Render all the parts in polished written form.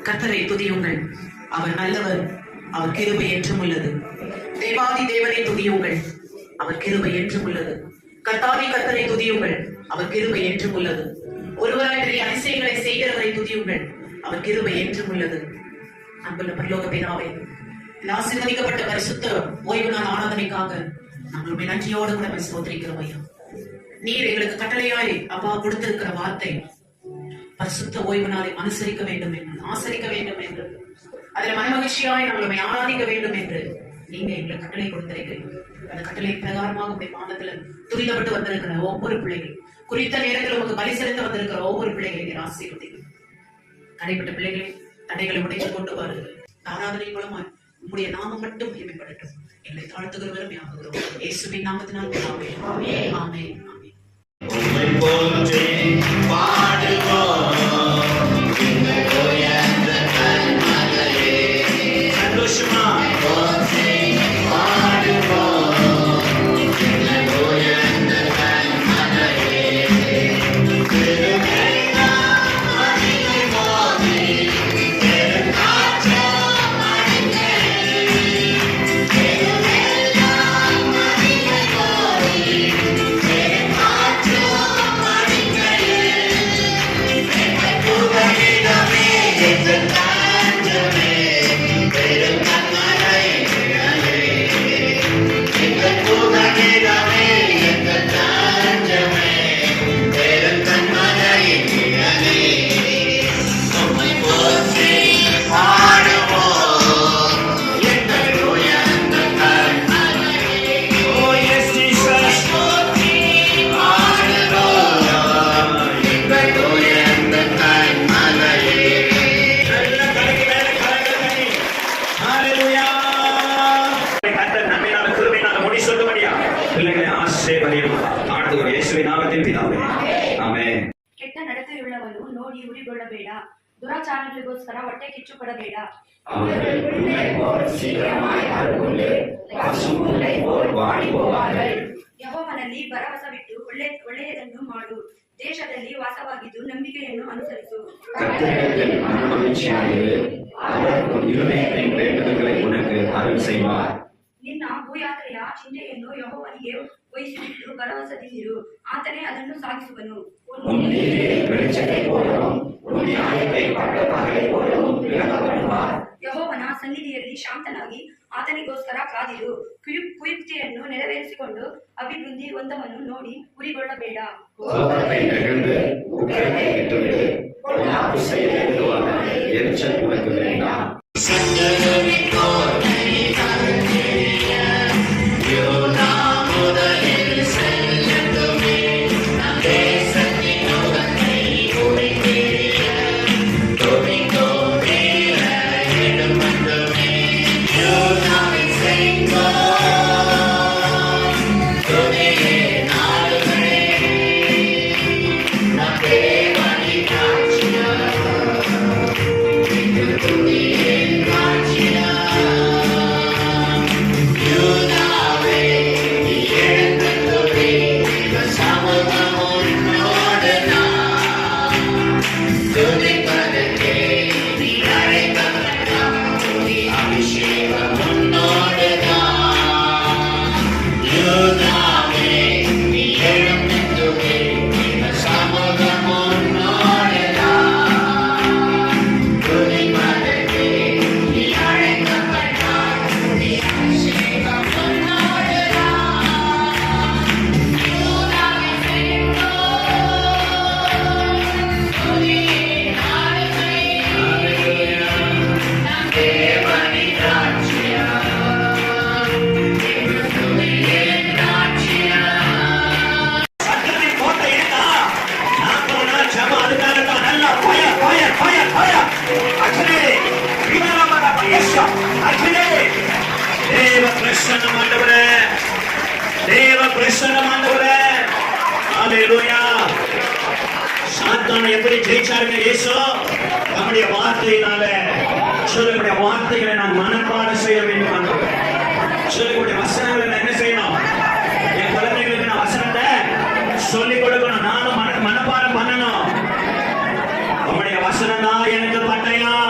கர்த்தரை துதியுங்கள், அவர் நல்லவர், அவர் கிருபை என்றும் உள்ளது. தேவாதி தேவனை துதியுங்கள், அவர் கிருபை என்றும் உள்ளது. கர்த்தாவி கர்த்தரை துதியுங்கள், அவர் கிருபை என்றும் உள்ளது. ஒருவராய் பெரிய அதிசயங்களை செய்கிறவரை துதியுங்கள், அவர் கிருபை என்றும் உள்ளது. அன்புள்ள பரலோக பிதாவே, ஆசீர்வதிக்கப்பட்ட பரிசுத்த ஓய்வு நாள் ஆராதனைக்காக நம்மளுடைய நன்றியோடு கூட சோதரிக்கிறோம் ஐயா. நீர் எங்களுக்கு கட்டளையாய் அப்பா கொடுத்திருக்கிற வார்த்தை பரிசுத்த ஓய்வு நாளை அனுசரிக்க வேண்டும் என்று, ஆசரிக்க வேண்டும் என்று, அதில் மனமகிழ்ச்சியாய் நம்மளை ஆராதிக்க வேண்டும் என்று நீங்க எங்களுக்கு கட்டளை கொடுத்திருக்கிறீங்க. அந்த கட்டளை பிரகாரமாக உடைய பாதத்துல துரிதப்பட்டு வந்திருக்கிற ஒவ்வொரு பிள்ளைகள், குறித்த நேரத்தில் உங்களுக்கு பலி செலுத்த வந்திருக்கிற ஒவ்வொரு பிள்ளைகளையும் ஆசீர்வதிங்க. தடைப்பட்ட பிள்ளைகளை தடைகளை உடைத்து கொண்டு வாருங்கள். ஆராதனை மூலமா உங்களுடைய நாமம் மட்டும் மேம்படட்டும். எங்களை தாழ்த்துகிறவரும் யாகுகிறோம் இயேசுவின் நாமத்தினால் ஆமென். ஆமென். ஆமென். உம்மை போற்றி பாடுவோம் சந்தோஷமா போற்றி பாடுவோம் ಕೆಟ್ಟ ನಡತೆಯುಳ್ಳವನು ನೋಡಿ ಉರಿಗೊಳ್ಳಬೇಡ, ದುರಾಚಾರಗಳಿಗೋಸ್ಕರ ಹೊಟ್ಟೆ ಕಿಚ್ಚುಪಡಬೇಡ. ಯೆಹೋವನಲ್ಲಿ ಭರವಸವಿಟ್ಟು ಒಳ್ಳೆಯದನ್ನು ಮಾಡು, ದೇಶದಲ್ಲಿ ವಾಸವಾಗಿದ್ದು ನಂಬಿಕೆಯನ್ನು ಅನುಸರಿಸು. ನಿನ್ನ ಭೂಯಾತ್ರೆಯ ಚಿಂತೆಯನ್ನು ಯೆಹೋವನಿಗೆ ವಹಿಸಿಬಿಟ್ಟು ಭರವಸದಿಂದಿರು, ಆತನೇ ಅದನ್ನು ಸಾಗಿಸುವನು. ಯೆಹೋವನ ಸನ್ನಿಧಿಯಲ್ಲಿ ಶಾಂತನಾಗಿ ಆತನಿಗೋಸ್ಕರ ಕಾದಿರು. ಕುಯುಕ್ತಿಯನ್ನು ನೆರವೇರಿಸಿಕೊಂಡು ಅಭಿವೃದ್ಧಿ ಹೊಂದವನ್ನು ನೋಡಿ ಉರಿಗೊಳ್ಳಬೇಡ. எப்படி ஜெயிச்சாருங்க இயேசு? நம்முடைய வார்த்தையினால. சொல்லுடைய வார்த்தைகளை நான் மனப்பாடம் செய்ய வேண்டும். சொல்லக்கூடிய வசனங்களை நான் என்ன செய்யணும்? என் குழந்தைகளுக்கு நான் வசனத்தை சொல்லிக் கொடுக்கணும். நானும் மனப்பாடம் பண்ணணும். நம்முடைய வசனம் தான் எனக்கு பட்டயம்.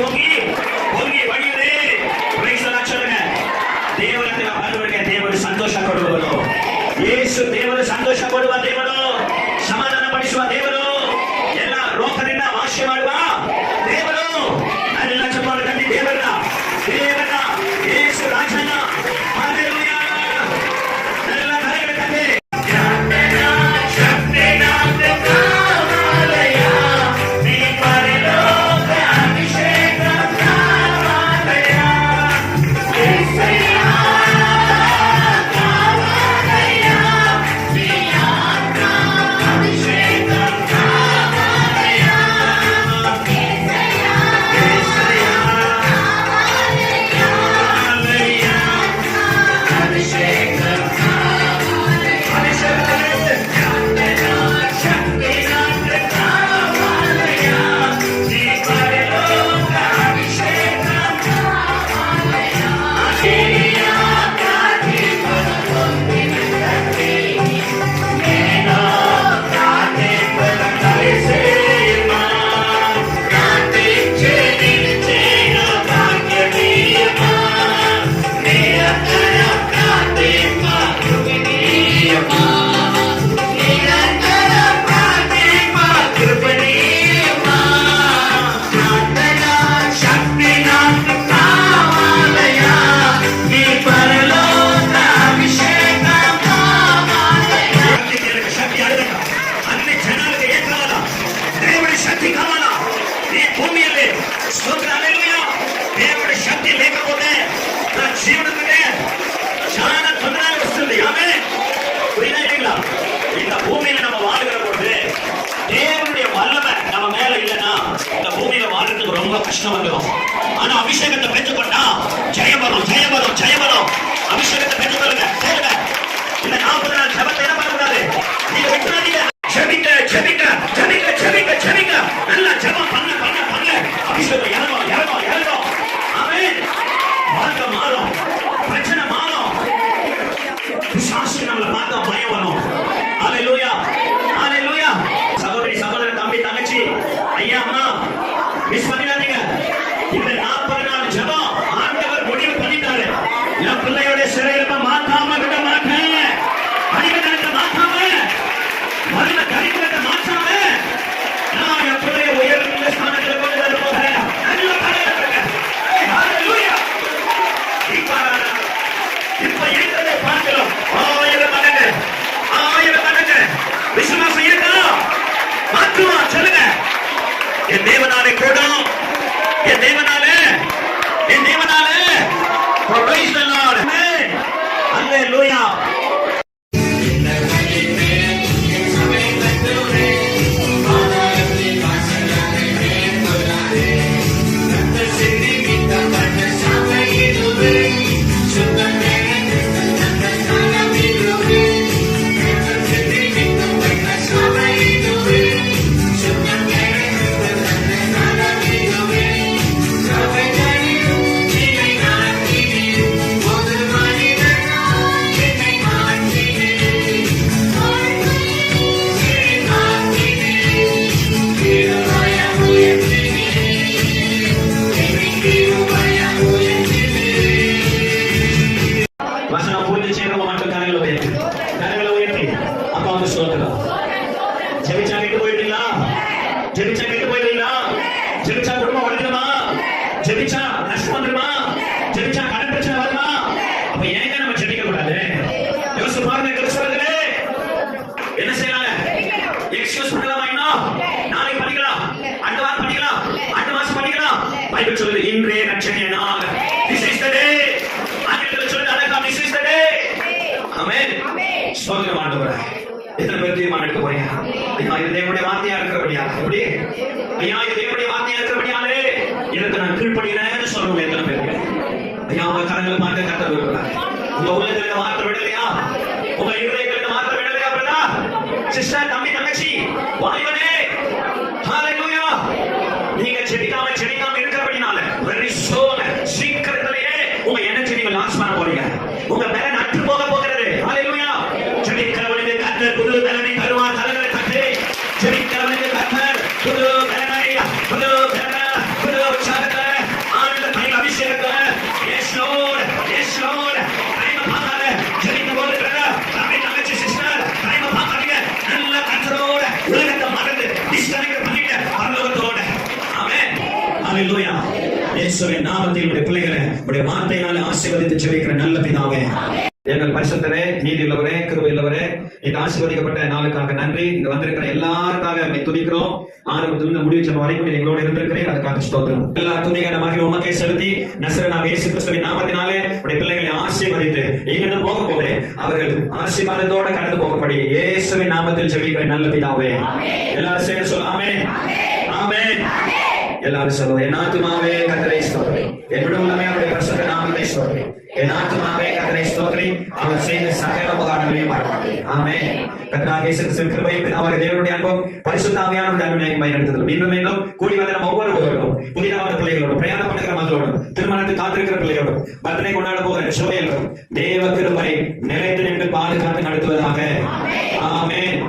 பொங்கி பொங்கி வழியுது. Praise the Lord சொல்லுங்க. ದೇವರನ್ನ ಬರುವವರಿಗೆ ದೇವರು ಸಂತೋಷ ಕೊಡುವರು. ಯೇಸು ದೇವರು ಸಂತೋಷ ಕೊಡುವ ದೇವರು, ಸಮಾಧಾನ ಪಡಿಸುವ ದೇವರು, ಎಲ್ಲ ರೋಗದಿಂದ ವಾಸಿ ಮಾಡುವ ದೇವರು. ಎಲ್ಲ ಚಪ್ಪಾಳೆ ತಟ್ಟಿ ದೇವರನ್ನ ದೇವರನ್ನ ಯೇಸು ರಾಜನ ಹಲ್ಲೆಲೂಯಾ. ಎಲ್ಲ ಕರೆಗಳ ಕತೆ கஷ்டம் வந்துடும். ஆனா அபிஷேகத்தை பெற்றுக்கொண்டா ஜெயம் வரும், ஜெயம் வரும், ஜெயம் வரும். அபிஷேகத்தை பெற்றுக்கொள்ளுங்க. இந்த 40 நாள் ஜெபத்தை என்ன பண்ணக்கூடாது, நீங்க விட்டுறாதீங்க. ஜெபிக்க ஜெபிக்க ஜெபிக்க ஜெபிக்க ஜெபிக்க நல்லா ஜெபம் பண்ண பண்ண பண்ண அபிஷேகம் இறங்கும் இறங்கும் இறங்கும். ஆமென். வாழ்க்கை மாறும், பிரச்சனை மாறும், பிசாசு நம்மளை பார்த்தா பயம் வரும். ஹல்லேலூயா ஹல்லேலூயா. சகோதரி சகோதரன், தம்பி தங்கச்சி, ஐயா அம்மா, மிஸ் பண்ணிடாதீங்க. இந்த 40 நாள் ஜெபம் ஆண்டவர் முடிவு பண்ணிட்டாரு. என் பிள்ளையோட சிறையில மாத்தாம விட மாட்டேன், அடிமைத்தனத்தை மாத்தாம, மருந்த கரிக்கிறத மாற்றாம, நான் என் பிள்ளைய உயர்ந்த ஸ்தானத்தில் கொண்டு வர போகிறேன். இப்ப இருக்கிறதை பார்க்கிறோம். 1000 மடங்கு 1000 மடங்கு விசுவாசம் இருக்கா? மாற்றுவா சொல்லுங்க. என் தேவனாலே கூடும், என் தேவனாலே, என் தேவனாலே. Praise the Lord. Amen. Hallelujah. வசனம் பூர்த்தி செய்யறவங்க மட்டும் கரங்களை உயர்த்தி அப்பா வந்து சொல்லுறோம். ஜெபிச்சா கெட்டு போயிட்டீங்களா? ஜெபிச்சா கெட்டு போயிட்டீங்களா? ஜெபிச்சா குடும்பம் உடைஞ்சிருமா? ஜெபிச்சா நஷ்டம் வந்துருமா? ஜெபிச்சா கடன் பிரச்சனை வருமா? அப்ப ஏங்க நம்ம ஜெபிக்க கூடாது? யோசிச்சு பாருங்க. கிறிஸ்தவர்களே என்ன செய்யறாங்க? எக்ஸ்கியூஸ் பண்ணலாமா? இன்னும் நாளைக்கு பண்ணிக்கலாம், அடுத்த வாரம் பண்ணிக்கலாம், அடுத்த மாசம் பண்ணிக்கலாம். பைபிள் சொல்லுது இன்றே ரட்சணிய நாள். This is the day. ஆங்கிலத்தில் சொல்லுது அழகாம், this is the day. ஆமென். ஸ்தோத்திரம் ஆண்டவரே. எத்தனை பேர் தீர்மானம் எடுக்க போறீங்க? ஐயா, இது தேவனுடைய வார்த்தையா இருக்கிறபடியா? எப்படி? ஐயா, இது தேவனுடைய வார்த்தையா இருக்கிறபடியாலே இதற்கு நான் கீழ்ப்படிகிறேன்னு சொல்றவங்க எத்தனை பேர்? ஐயா, உங்க கரங்களை பார்த்து கர்த்தர் விரும்புகிறார். உங்க உள்ளத்துல வார்த்தை விடலையா? உங்க இருதயத்துல வார்த்தை விடலையா? பிரதா சிஸ்டர், தம்பி தங்கச்சி, வாலிபனே, ஹalleluya. நீங்க செடிக்காம இருக்கிறபடினால வெரி சோன் சீக்கிரத்திலேயே உங்க எனர்ஜி நீங்க லாஸ் பண்ண போறீங்க. உங்க மேல நட்டு போக போகிறது. ஹalleluya. செடிக்கிறவனுக்கு கர்த்தர் புது பலனை தருவார். தலைகளை தட்டி செடிக்கிறவனுக்கு கர்த்தர் புது பலனை புது உற்சாகத்துல ஆனந்த தைல அபிஷேகத்துல yes lord yes lord time பார்க்காத ஜெபிக்கும் போது தம்பி தங்கச்சி சிஸ்டர் டைம் பார்க்காதீங்க நல்ல கர்த்தரோட உலகத்தை மறந்து டிஸ்கனெக்ட் பண்ணிட்டு பரலோகத்தோட ஆமென் ஹalleluya இயேசுவின் நாமத்தில் உடைய பிள்ளைகளை உடைய வார்த்தையினால ஆசீர்வதித்து ஜெபிக்கிற நல்ல பிதாவே எங்கள் பரிசுத்தரே நீதி உள்ளவரே கிருபை உள்ளவரே இந்த ஆசீர்வதிக்கப்பட்ட நாளுக்காக நன்றி. இங்க வந்திருக்கிற எல்லாருக்காக நம்மை துதிக்கிறோம். ஆரம்பத்திலிருந்து முடிவு வரைக்கும் எங்களோட இருந்திருக்கிறேன். அதுக்காக ஸ்தோத்திரம். எல்லா துதிகளை மகிழ்ச்சி உமக்கே செலுத்தி நசரேனாகிய இயேசு கிறிஸ்துவின் நாமத்தினாலே உடைய பிள்ளைகளை ஆசீர்வதித்து இங்கிருந்து போக போதே அவர்கள் ஆசீர்வாதத்தோட கடந்து போகப்படி இயேசுவின் நாமத்தில் ஜெபிக்கிற நல்ல பிதாவே. எல்லாரும் சேர்ந்து சொல்ல ஆமென் ஆமென். எல்லாரும் சொல்லுவோம். என் ஆத்துமாவே கர்த்தரை ஸ்தோத்திரி, என்னுடைய உள்ளமே அவருடைய பரிசுத்த நாமத்தை ஸ்தோத்திரி. என் ஆத்துமாவே கர்த்தரை ஸ்தோத்திரி, அவர் செய்த சகல உபகாரங்களையும் மறவாதே. ஆமென். கர்த்தராகிய இயேசு கிறிஸ்துவின் கிருபையும் பிதாவாகிய தேவனுடைய அன்பும் பரிசுத்த ஆவியானவருடைய அருமையும் பயன்படுத்துதலும் மீண்டும் மீண்டும் கூடி வந்த நம்ம ஒவ்வொருவரோடும் புதிதாக பிள்ளைகளோடும் பிரயாணம் பண்ணுகிற மக்களோடும் திருமணத்துக்கு காத்திருக்கிற பிள்ளைகளோடும் பர்த்டே கொண்டாட போகிற சபையோடும் தேவ கிருபை நிலைத்து நின்று பாதுகாத்து நடத்துவதாக. ஆமென்.